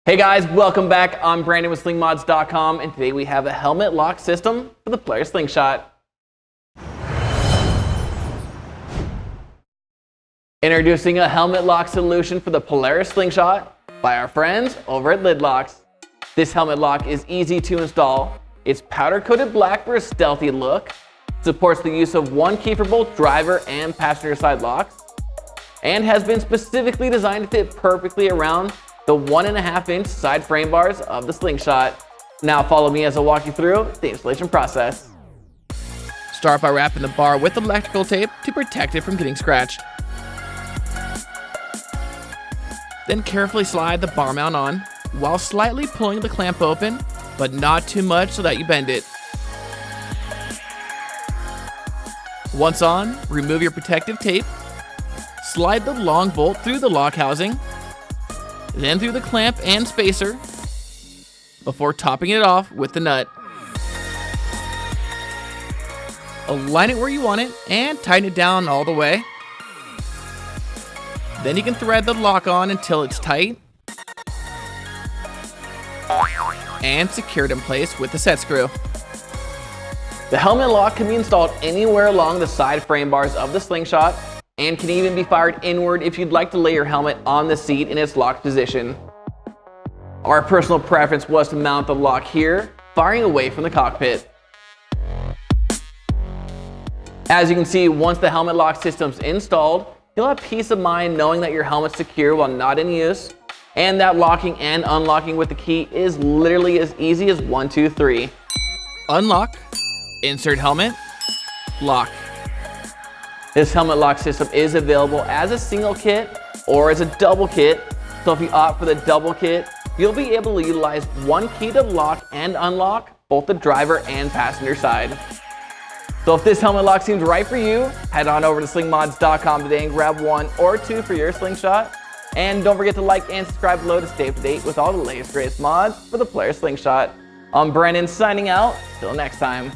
Hey guys, welcome back. I'm Brandon with Slingmods.com, and today we have a helmet lock system for the Polaris Slingshot. Introducing a helmet lock solution for the Polaris Slingshot by our friends over at Lidlox. This helmet lock is easy to install. It's powder-coated black for a stealthy look, supports the use of one key for both driver and passenger side locks, and has been specifically designed to fit perfectly around the 1.5-inch side frame bars of the Slingshot. Now follow me as I walk you through the installation process. Start by wrapping the bar with electrical tape to protect it from getting scratched. Then carefully slide the bar mount on while slightly pulling the clamp open, but not too much so that you bend it. Once on, remove your protective tape, slide the long bolt through the lock housing, then through the clamp and spacer, before topping it off with the nut. Align it where you want it and tighten it down all the way. Then you can thread the lock on until it's tight and secured in place with the set screw. The helmet lock can be installed anywhere along the side frame bars of the Slingshot and can even be fired inward if you'd like to lay your helmet on the seat in its locked position. Our personal preference was to mount the lock here, firing away from the cockpit. As you can see, once the helmet lock system's installed, you'll have peace of mind knowing that your helmet's secure while not in use, and that locking and unlocking with the key is literally as easy as 1, 2, 3. Unlock, insert helmet, lock. This helmet lock system is available as a single kit or as a double kit, so if you opt for the double kit, you'll be able to utilize one key to lock and unlock both the driver and passenger side. So if this helmet lock seems right for you, head on over to slingmods.com today and grab 1 or 2 for your Slingshot. And don't forget to like and subscribe below to stay up to date with all the latest greatest mods for the Polaris Slingshot. I'm Brandon signing out. Till next time.